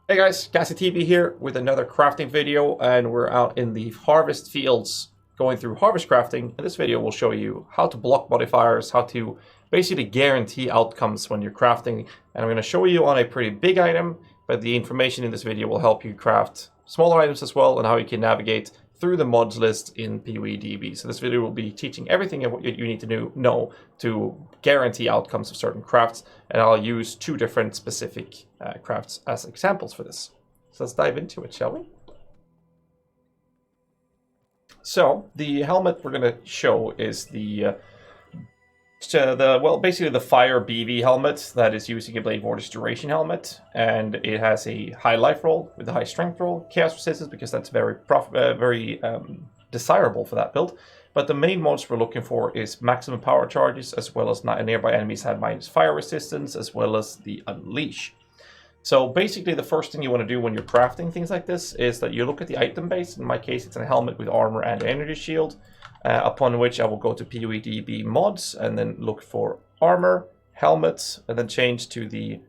Hey guys, GhazzyTV here with another crafting video, and we're out in the harvest fields going through harvest crafting. In this video will show you how to block modifiers, how to basically guarantee outcomes when you're crafting, and I'm going to show you on a pretty big item, but the information in this video will help you craft smaller items as well and how you can navigate through the mods list in PoEDB. So this video will be teaching everything and what you need to know to guarantee outcomes of certain crafts, and I'll use two different specific crafts as examples for this. So let's dive into it, shall we? So the helmet we're going to show is basically the Fire BV helmet that is using a Blade Vortex Duration helmet, and it has a high life roll with a high strength roll, chaos resistance because that's very desirable for that build. But the main mods we're looking for is maximum power charges, as well as nearby enemies have minus fire resistance, as well as the unleash. So basically the first thing you want to do when you're crafting things like this is that you look at the item base. In my case it's a helmet with armor and energy shield. Upon which I will go to PoEDB mods and then look for armor, helmets, and then change to the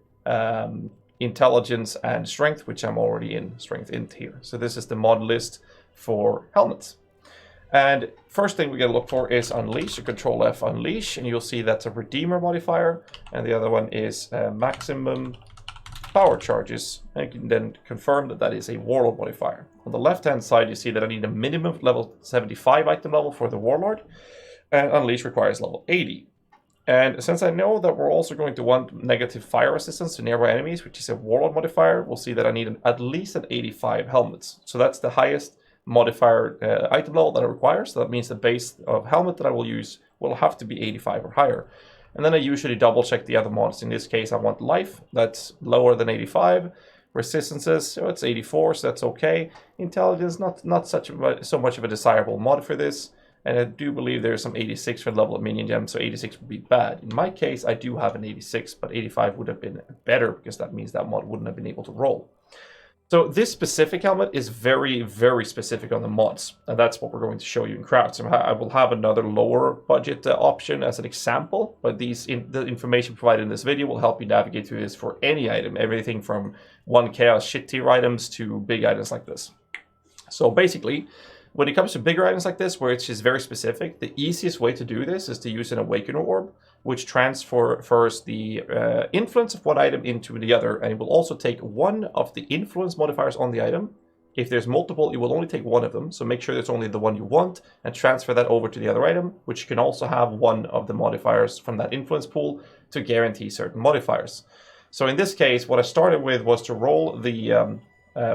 intelligence and strength, which I'm already in strength int here. So this is the mod list for helmets. And first thing we're going to look for is unleash. So Control F unleash, and you'll see that's a redeemer modifier, and the other one is maximum power charges, and you can then confirm that that is a warlord modifier. On the left hand side you see that I need a minimum level 75 item level for the warlord, and unleash requires level 80. And since I know that we're also going to want negative fire resistance to nearby enemies, which is a warlord modifier, we'll see that I need at least an 85 helmets. So that's the highest modifier item level that it requires. So that means the base of helmet that I will use will have to be 85 or higher. And then I usually double check the other mods. In this case, I want life, that's lower than 85. Resistances, so it's 84, so that's okay. Intelligence, not so much of a desirable mod for this. And I do believe there's some 86 for the level of minion gem, so 86 would be bad. In my case, I do have an 86, but 85 would have been better because that means that mod wouldn't have been able to roll. So this specific helmet is very, very specific on the mods, and that's what we're going to show you in crafts. I will have another lower budget option as an example, but the information provided in this video will help you navigate through this for any item, everything from 1 chaos shit tier items to big items like this. So basically, when it comes to bigger items like this, where it's just very specific, the easiest way to do this is to use an Awakener Orb, which transfers the influence of one item into the other, and it will also take one of the influence modifiers on the item. If there's multiple, it will only take one of them, so make sure it's only the one you want, and transfer that over to the other item, which can also have one of the modifiers from that influence pool to guarantee certain modifiers. So in this case, what I started with was to roll the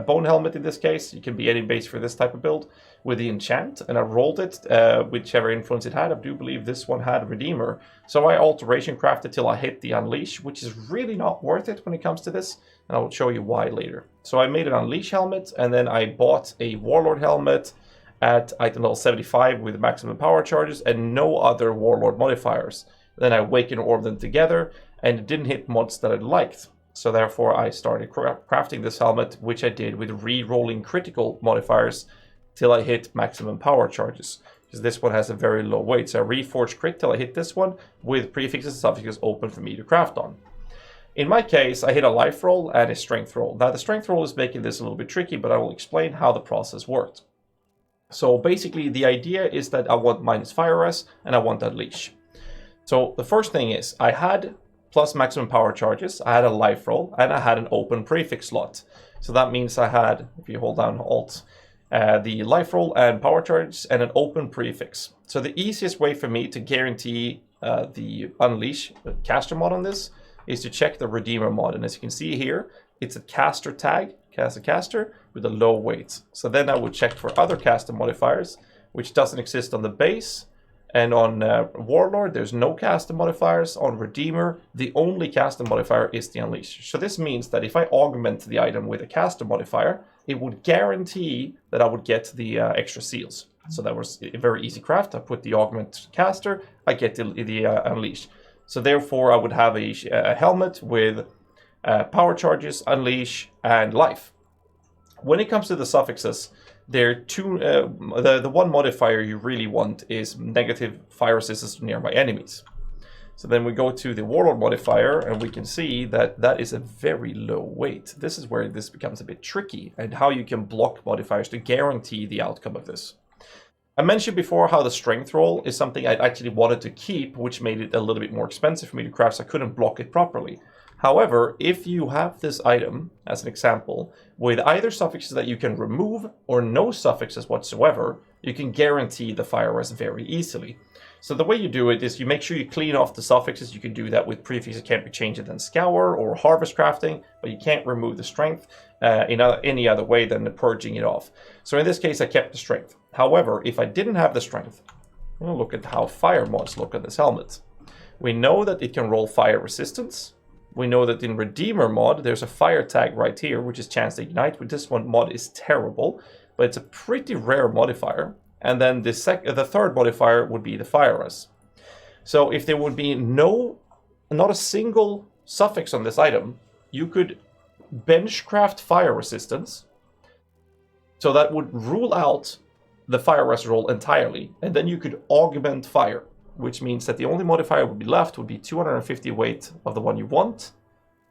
bone helmet. In this case, it can be any base for this type of build, with the enchant, and I rolled it whichever influence it had. I do believe this one had redeemer, so I alteration crafted till I hit the unleash, which is really not worth it when it comes to this, and I will show you why later. So I made an unleash helmet, and then I bought a warlord helmet at item level 75 with maximum power charges and no other warlord modifiers. Then I Awaken Orb them together, and it didn't hit mods that I liked. So therefore I started crafting this helmet, which I did with re-rolling critical modifiers till I hit maximum power charges, because this one has a very low weight. So I reforged crit till I hit this one with prefixes and suffixes open for me to craft on. In my case, I hit a life roll and a strength roll. Now the strength roll is making this a little bit tricky, but I will explain how the process worked. So basically the idea is that I want minus fire res and I want unleash. So the first thing is I had plus maximum power charges, I had a life roll, and I had an open prefix slot. So that means I had, if you hold down Alt, the life roll and power charges and an open prefix. So the easiest way for me to guarantee the unleash the caster mod on this is to check the redeemer mod. And as you can see here, it's a caster tag, cast a caster, with a low weight. So then I would check for other caster modifiers, which doesn't exist on the base. And on Warlord, there's no caster modifiers. On Redeemer, the only caster modifier is the Unleash. So this means that if I augment the item with a caster modifier, it would guarantee that I would get the extra seals. So that was a very easy craft. I put the augment caster, I get the Unleash. So therefore, I would have a helmet with power charges, Unleash, and life. When it comes to the suffixes, there are two. The one modifier you really want is negative fire resistance to nearby enemies. So then we go to the Warlord modifier, and we can see that that is a very low weight. This is where this becomes a bit tricky, and how you can block modifiers to guarantee the outcome of this. I mentioned before how the strength roll is something I actually wanted to keep, which made it a little bit more expensive for me to craft, so I couldn't block it properly. However, if you have this item, as an example, with either suffixes that you can remove or no suffixes whatsoever, you can guarantee the fire rest very easily. So the way you do it is you make sure you clean off the suffixes. You can do that with prefixes can't be changed and then scour or harvest crafting, but you can't remove the strength in any other way than purging it off. So in this case, I kept the strength. However, if I didn't have the strength, we'll look at how fire mods look on this helmet. We know that it can roll fire resistance. We know that in Redeemer mod, there's a fire tag right here, which is chance to ignite. With this one, mod is terrible, but it's a pretty rare modifier. And then the third modifier would be the fire res. So if there would be not a single suffix on this item, you could benchcraft fire resistance. So that would rule out the fire res roll entirely, and then you could augment fire, which means that the only modifier would be left would be 250 weight of the one you want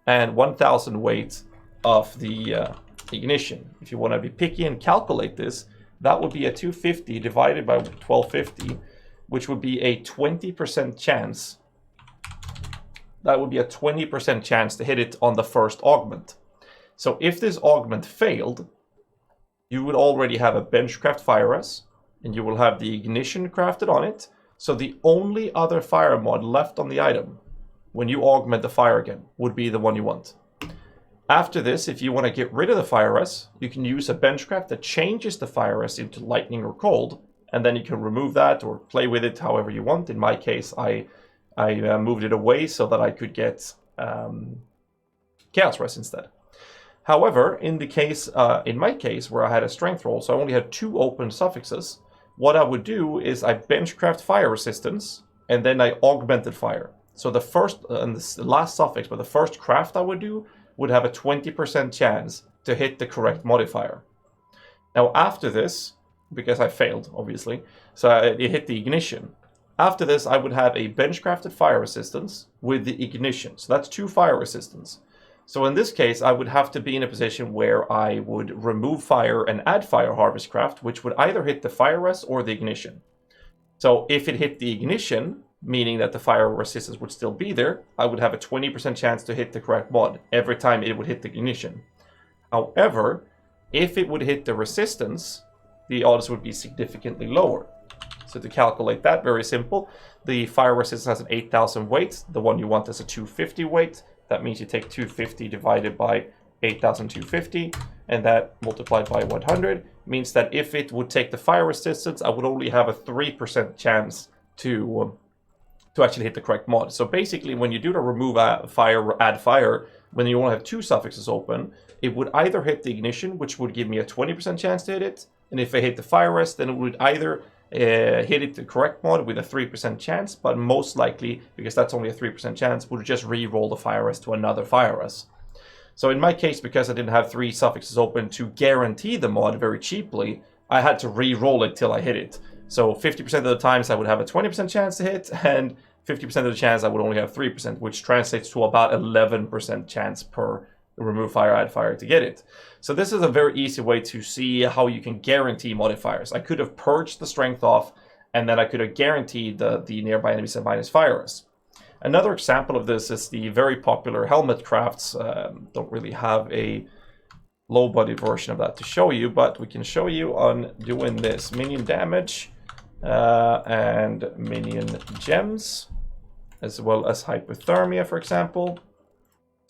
and 1000 weight of the ignition. If you want to be picky and calculate this, that would be a 250 divided by 1250, which would be a 20% chance. That would be a 20% chance to hit it on the first augment. So if this augment failed, you would already have a benchcraft fire res, and you will have the ignition crafted on it. So the only other fire mod left on the item, when you augment the fire again, would be the one you want. After this, if you want to get rid of the fire res, you can use a benchcraft that changes the fire res into lightning or cold, and then you can remove that or play with it however you want. In my case, I moved it away so that I could get chaos res instead. However, in my case, where I had a strength roll, so I only had 2 open suffixes, what I would do is I benchcraft fire resistance, and then I augmented fire. So the first and the last suffix, but the first craft I would do would have a 20% chance to hit the correct modifier. Now after this, because I failed, obviously, so it hit the ignition. After this, I would have a benchcrafted fire resistance with the ignition. So that's 2 fire resistance. So in this case, I would have to be in a position where I would remove fire and add fire harvest craft, which would either hit the fire res or the ignition. So if it hit the ignition, meaning that the fire resistance would still be there, I would have a 20% chance to hit the correct mod every time it would hit the ignition. However, if it would hit the resistance, the odds would be significantly lower. So to calculate that, very simple. The fire resistance has an 8,000 weight. The one you want is a 250 weight. That means you take 250 divided by 8,250, and that multiplied by 100 means that if it would take the fire resistance, I would only have a 3% chance to actually hit the correct mod. So basically, when you do the remove fire, add fire, when you only have 2 suffixes open, it would either hit the ignition, which would give me a 20% chance to hit it, and if I hit the fire rest, then it would either hit it the correct mod with a 3% chance, but most likely, because that's only a 3% chance, would just re-roll the fire rest to another fire rest. So in my case, because I didn't have 3 suffixes open to guarantee the mod very cheaply, I had to re-roll it till I hit it. So 50% of the times I would have a 20% chance to hit, and 50% of the chance I would only have 3%, which translates to about 11% chance per remove fire, add fire to get it. So this is a very easy way to see how you can guarantee modifiers. I could have purged the strength off, and then I could have guaranteed the nearby enemies at minus fire rest. Another example of this is the very popular helmet crafts. Don't really have a low body version of that to show you, but we can show you on doing this. Minion damage and minion gems, as well as hypothermia, for example.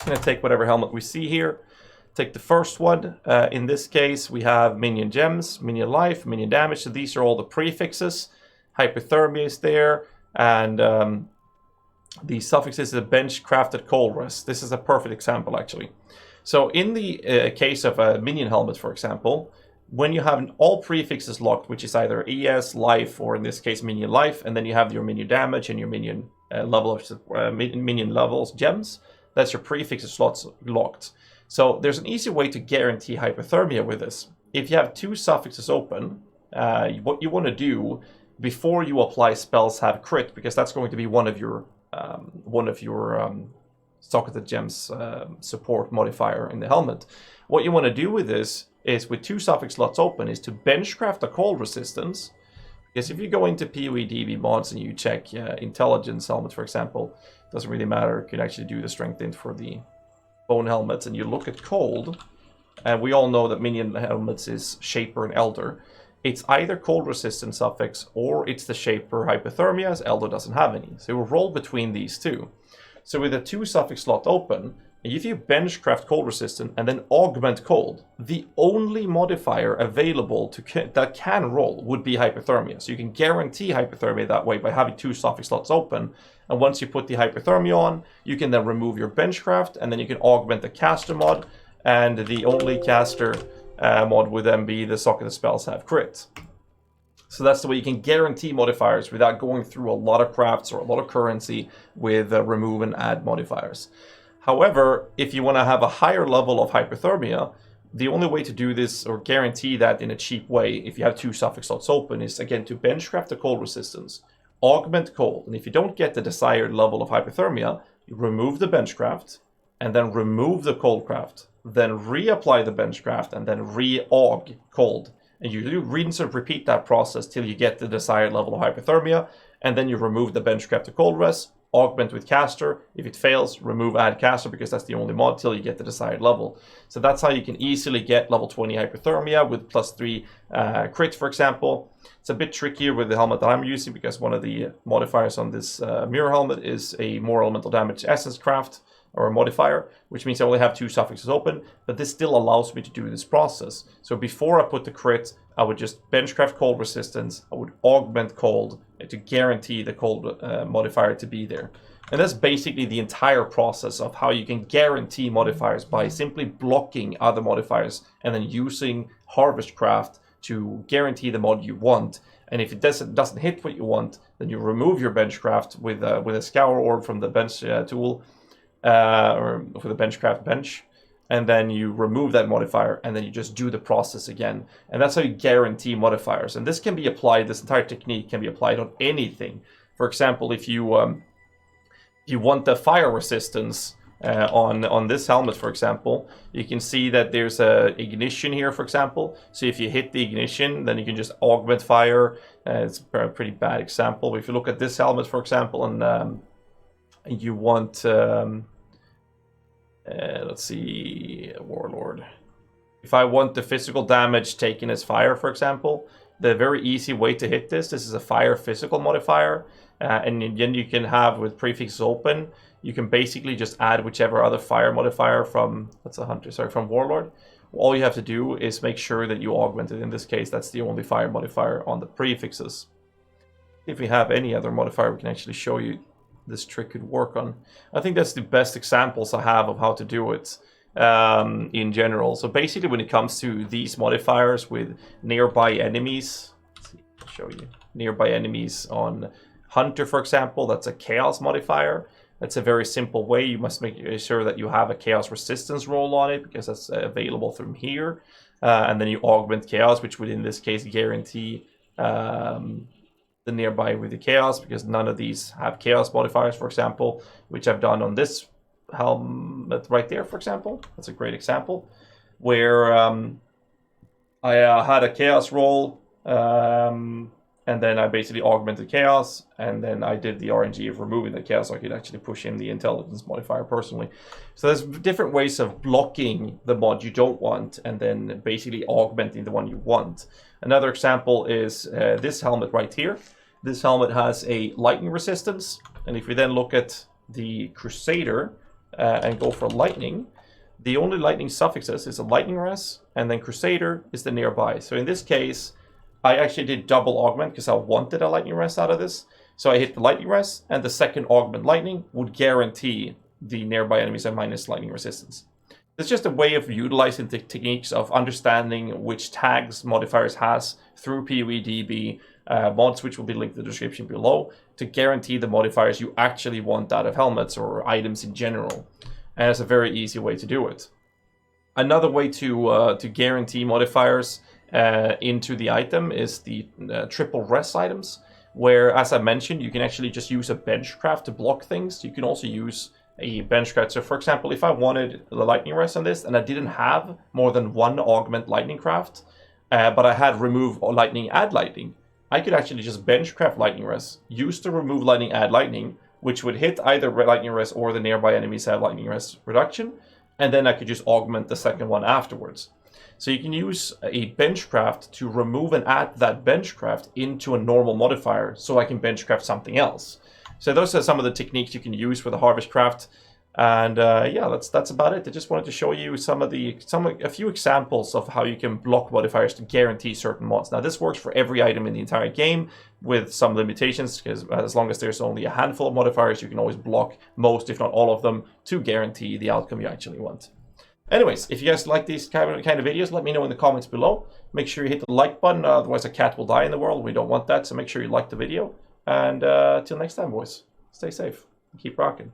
I'm going to take whatever helmet we see here. Take the first one. In this case, we have minion gems, minion life, minion damage. So these are all the prefixes. Hypothermia is there, and the suffixes is a bench crafted cold rest. This is a perfect example, actually. So in the case of a minion helmet, for example, when you have all prefixes locked, which is either ES, life, or in this case minion life, and then you have your minion damage and your minion minion levels gems, that's your prefixes slots locked. So there's an easy way to guarantee hypothermia with this. If you have 2 suffixes open, what you want to do before you apply spells have crit, because that's going to be one of your one of your socketed gems support modifier in the helmet. What you want to do with this is, with 2 suffix slots open, is to benchcraft a cold resistance. Because if you go into PoE/DB mods and you check intelligence helmet, for example, doesn't really matter. You can actually do the strength int for the bone helmets, and you look at cold, and we all know that minion helmets is Shaper and Elder. It's either cold resistance suffix or it's the Shaper hypothermia, as Elder doesn't have any. So we'll roll between these two. So with a 2 suffix slot open, if you benchcraft cold resistant and then augment cold, the only modifier available that can roll would be hypothermia. So you can guarantee hypothermia that way by having 2 suffix slots open. And once you put the hypothermia on, you can then remove your benchcraft, and then you can augment the caster mod. And the only caster mod would then be the socketed spells have crit. So that's the way you can guarantee modifiers without going through a lot of crafts or a lot of currency with remove and add modifiers. However, if you want to have a higher level of hypothermia, the only way to do this or guarantee that in a cheap way, if you have 2 suffix slots open, is again to benchcraft the cold resistance, augment cold, and if you don't get the desired level of hypothermia, you remove the benchcraft, and then remove the cold craft, then reapply the benchcraft, and then re-aug cold. And you rinse and repeat that process till you get the desired level of hypothermia, and then you remove the benchcraft to cold res, augment with caster. If it fails, remove add caster, because that's the only mod till you get the desired level. So that's how you can easily get level 20 hypothermia with +3 crit, for example. It's a bit trickier with the helmet that I'm using, because one of the modifiers on this mirror helmet is a more elemental damage essence craft, or a modifier, which means I only have 2 suffixes open, but this still allows me to do this process. So before I put the crit, I would just benchcraft cold resistance, I would augment cold to guarantee the cold modifier to be there. And that's basically the entire process of how you can guarantee modifiers, by simply blocking other modifiers and then using Harvest Craft to guarantee the mod you want. And if it doesn't hit what you want, then you remove your benchcraft with a scour orb from the bench tool, or for the benchcraft bench, and then you remove that modifier, and then you just do the process again. And that's how you guarantee modifiers. And this can be applied, this entire technique can be applied on anything. For example, if you want the fire resistance on this helmet, for example, you can see that there's a ignition here, for example. So if you hit the ignition, then you can just augment fire. It's a pretty bad example. But if you look at this helmet, for example, and you want let's see, Warlord. If I want the physical damage taken as fire, for example, the very easy way to hit this is a fire physical modifier, and then you can have, with prefixes open, you can basically just add whichever other fire modifier from, that's a hunter, sorry, from Warlord. All you have to do is make sure that you augment it. In this case, that's the only fire modifier on the prefixes. If we have any other modifier, we can actually show you this trick could work on. I think that's the best examples I have of how to do it in general. So basically, when it comes to these modifiers with nearby enemies, let's see, I'll show you nearby enemies on Hunter, for example, that's a chaos modifier. That's a very simple way. You must make sure that you have a chaos resistance roll on it, because that's available from here. And then you augment chaos, which would in this case guarantee the nearby with the chaos, because none of these have chaos modifiers, for example, which I've done on this helmet right there, for example. That's a great example where I had a chaos roll, and then I basically augmented chaos, and then I did the RNG of removing the chaos, so I could actually push in the intelligence modifier personally. So there's different ways of blocking the mod you don't want, and then basically augmenting the one you want. Another example is this helmet right here. This helmet has a lightning resistance, and if we then look at the Crusader and go for lightning, the only lightning suffixes is a lightning res, and then Crusader is the nearby. So in this case, I actually did double augment because I wanted a lightning res out of this. So I hit the lightning res, and the second augment lightning would guarantee the nearby enemies and minus lightning resistance. It's just a way of utilizing the techniques of understanding which tags modifiers has through PoE/DB mods, which will be linked in the description below, to guarantee the modifiers you actually want out of helmets or items in general. And it's a very easy way to do it. Another way to guarantee modifiers into the item is the triple res items, where, as I mentioned, you can actually just use a benchcraft to block things. You can also use a benchcraft. So for example, if I wanted the lightning res on this and I didn't have more than one augment lightning craft, but I had remove lightning, add lightning, I could actually just benchcraft lightning res, use the remove lightning, add lightning, which would hit either lightning res or the nearby enemies have lightning res reduction, and then I could just augment the second one afterwards. So you can use a benchcraft to remove and add that benchcraft into a normal modifier, so I can benchcraft something else. So those are some of the techniques you can use for the harvest craft. And yeah, that's about it. I just wanted to show you a few examples of how you can block modifiers to guarantee certain mods. Now this works for every item in the entire game with some limitations, because as long as there's only a handful of modifiers, you can always block most, if not all of them, to guarantee the outcome you actually want. Anyways, if you guys like these kind of videos, let me know in the comments below. Make sure you hit the like button, otherwise a cat will die in the world. We don't want that, so make sure you like the video. And till next time, boys, stay safe and keep rocking.